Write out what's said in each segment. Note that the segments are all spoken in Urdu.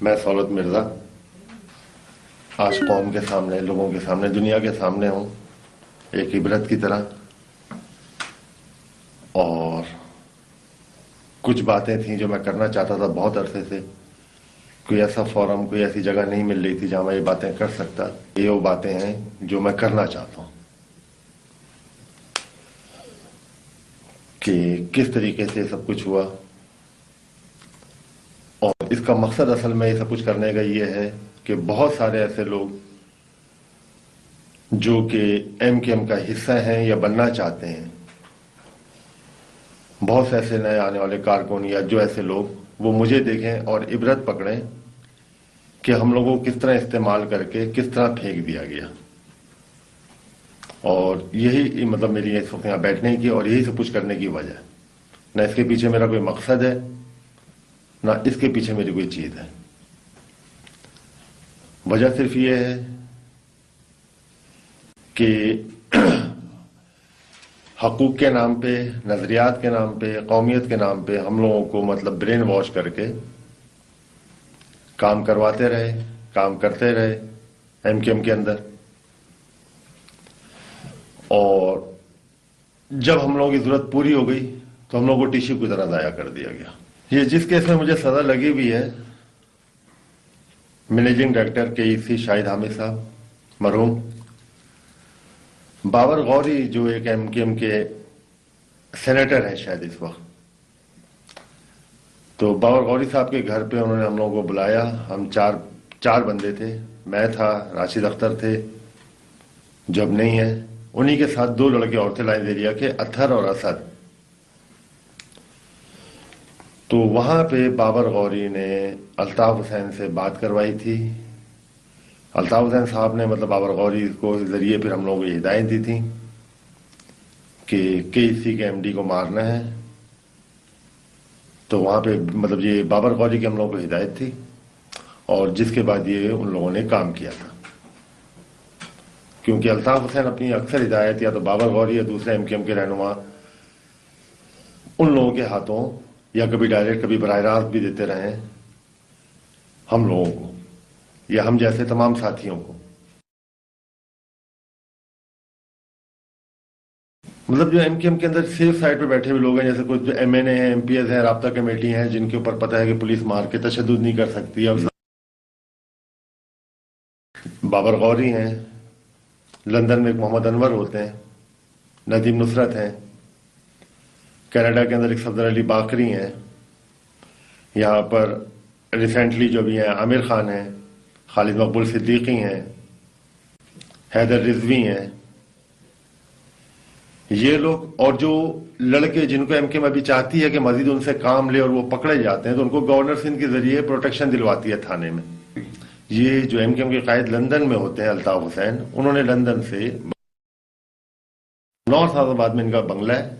میں سولت مرزا آج قوم کے سامنے، لوگوں کے سامنے، دنیا کے سامنے ہوں ایک عبرت کی طرح. اور کچھ باتیں تھیں جو میں کرنا چاہتا تھا بہت عرصے سے. کوئی ایسا فورم، کوئی ایسی جگہ نہیں مل رہی تھی جہاں میں یہ باتیں کر سکتا. یہ وہ باتیں ہیں جو میں کرنا چاہتا ہوں کہ کس طریقے سے سب کچھ ہوا. اور اس کا مقصد اصل میں یہ سب کچھ کرنے کا یہ ہے کہ بہت سارے ایسے لوگ جو کہ ایم کیو ایم کا حصہ ہیں یا بننا چاہتے ہیں، بہت سے ایسے نئے آنے والے کارکن یا جو ایسے لوگ، وہ مجھے دیکھیں اور عبرت پکڑیں کہ ہم لوگوں کو کس طرح استعمال کر کے کس طرح پھینک دیا گیا. اور یہی مطلب میری اس وقت یہاں بیٹھنے کی اور یہی سب کچھ کرنے کی وجہ ہے. نہ اس کے پیچھے میرا کوئی مقصد ہے، نہ اس کے پیچھے میری کوئی چیز ہے. وجہ صرف یہ ہے کہ حقوق کے نام پہ، نظریات کے نام پہ، قومیت کے نام پہ ہم لوگوں کو مطلب برین واش کر کے کام کرواتے رہے، کام کرتے رہے ایم کیو ایم کے اندر. اور جب ہم لوگوں کی ضرورت پوری ہو گئی تو ہم لوگوں کو ٹیشو کی طرح ضائع کر دیا گیا. یہ جس کیس میں مجھے سزا لگی ہوئی ہے، مینیجنگ ڈائریکٹر کے ای سی شاہد حامد صاحب مرحوم، بابر غوری جو ایک ایم کیو ایم کے سینیٹر ہیں شاید اس وقت، تو بابر غوری صاحب کے گھر پہ انہوں نے ہم لوگوں کو بلایا. ہم چار بندے تھے، میں تھا، راشد اختر تھے جو اب نہیں ہے، انہی کے ساتھ 2 لڑکے اور تھے لائن ایریا کے، اطہر اور اسد. تو وہاں پہ بابر غوری نے الطاف حسین سے بات کروائی تھی. الطاف حسین صاحب نے مطلب بابر غوری کو ذریعے پھر ہم لوگوں کو یہ ہدایت دی تھی کہ کے سی کے ایم ڈی کو مارنا ہے. تو وہاں پہ مطلب یہ بابر غوری کی ہم لوگوں کو ہدایت تھی، اور جس کے بعد یہ ان لوگوں نے کام کیا تھا. کیونکہ الطاف حسین اپنی اکثر ہدایت یا تو بابر غوری یا دوسرے ایم کیو ایم کے رہنما ان لوگوں کے ہاتھوں یا کبھی ڈائریکٹ کبھی براہ راست بھی دیتے رہے ہم لوگوں کو یا ہم جیسے تمام ساتھیوں کو. مطلب جو ایم کیو ایم کے اندر سیف سائڈ پہ بیٹھے ہوئے لوگ ہیں، جیسے کچھ ایم این اے ہیں، ایم پی ایس ہیں، رابطہ کمیٹی ہیں، جن کے اوپر پتہ ہے کہ پولیس مار کے تشدد نہیں کر سکتی. اب بابر غوری ہیں، لندن میں ایک محمد انور ہوتے ہیں، ندیم نصرت ہیں، کینیڈا کے اندر ایک صفدر علی باقری ہیں، یہاں پر ریسنٹلی جو بھی ہیں عامر خان ہیں، خالد مقبول صدیقی ہیں، حیدر رضوی ہیں. یہ لوگ اور جو لڑکے جن کو ایم کیو ایم ابھی چاہتی ہے کہ مزید ان سے کام لے اور وہ پکڑے جاتے ہیں تو ان کو گورنر سندھ کے ذریعے پروٹیکشن دلواتی ہے تھانے میں. یہ جو ایم کیو ایم کے قائد لندن میں ہوتے ہیں الطاف حسین، انہوں نے لندن سے نارتھ آباد میں ان کا بنگلہ ہے.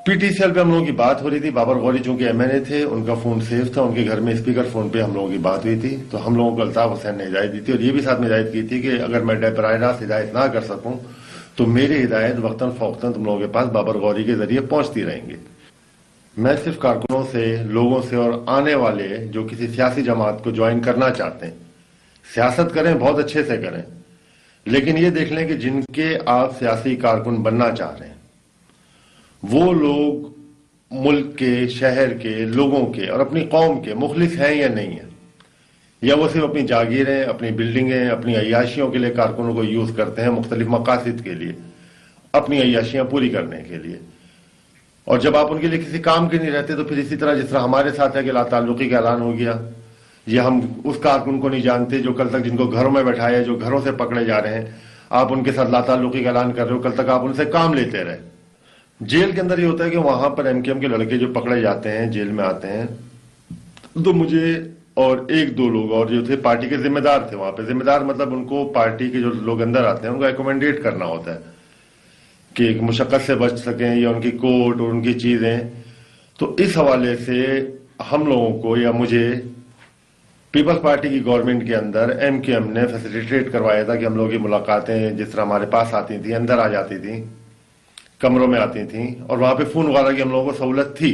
پی ٹی سی ایل پہ ہم لوگوں کی بات ہو رہی تھی. بابر غوری چونکہ ایم این اے تھے، ان کا فون سیف تھا، ان کے گھر میں اسپیکر فون پہ ہم لوگوں کی بات ہوئی تھی. تو ہم لوگوں کو الطاف حسین نے ہدایت دی تھی، اور یہ بھی ساتھ میں ہدایت کی تھی کہ اگر میں براہ راست ہدایت نہ کر سکوں تو میری ہدایت وقتاً فوقتاً تم لوگوں کے پاس بابر غوری کے ذریعے پہنچتی رہیں گے. میں صرف کارکنوں سے، لوگوں سے اور آنے والے جو کسی سیاسی جماعت کو جوائن کرنا چاہتے ہیں، سیاست کریں، بہت اچھے سے کریں، لیکن یہ دیکھ لیں کہ جن کے آپ سیاسی کارکن بننا چاہ رہے ہیں وہ لوگ ملک کے، شہر کے، لوگوں کے اور اپنی قوم کے مخلص ہیں یا نہیں ہیں، یا وہ صرف اپنی جاگیریں، اپنی بلڈنگیں، اپنی عیاشیوں کے لیے کارکنوں کو یوز کرتے ہیں مختلف مقاصد کے لیے، اپنی عیاشیاں پوری کرنے کے لیے. اور جب آپ ان کے لیے کسی کام کے نہیں رہتے تو پھر اسی طرح جس طرح ہمارے ساتھ ہے کہ لا تعلقی کا اعلان ہو گیا، یہ ہم اس کارکن کو نہیں جانتے جو کل تک جن کو گھروں میں بٹھایا، جو گھروں سے پکڑے جا رہے ہیں، آپ ان کے ساتھ لا تعلقی کا اعلان کر رہے ہو، کل تک آپ ان سے کام لیتے رہے. جیل کے اندر یہ ہوتا ہے کہ وہاں پر ایم کیو ایم کے لڑکے جو پکڑے جاتے ہیں، جیل میں آتے ہیں، تو مجھے اور 1-2 لوگ اور جو تھے پارٹی کے ذمہ دار تھے وہاں پہ. ذمہ دار مطلب ان کو پارٹی کے جو لوگ اندر آتے ہیں ان کو ایکومنڈیٹ کرنا ہوتا ہے کہ ایک مشقت سے بچ سکیں، یا ان کی کوٹ اور ان کی چیزیں. تو اس حوالے سے ہم لوگوں کو یا مجھے پیپلز پارٹی کی گورنمنٹ کے اندر ایم کیو ایم نے فیسیلیٹیٹ کروایا تھا کہ ہم لوگوں کی ملاقاتیں جس طرح ہمارے پاس آتی تھیں، اندر آ جاتی تھیں، کمروں میں آتی تھیں، اور وہاں پہ فون وغیرہ کی ہم لوگوں کو سہولت تھی.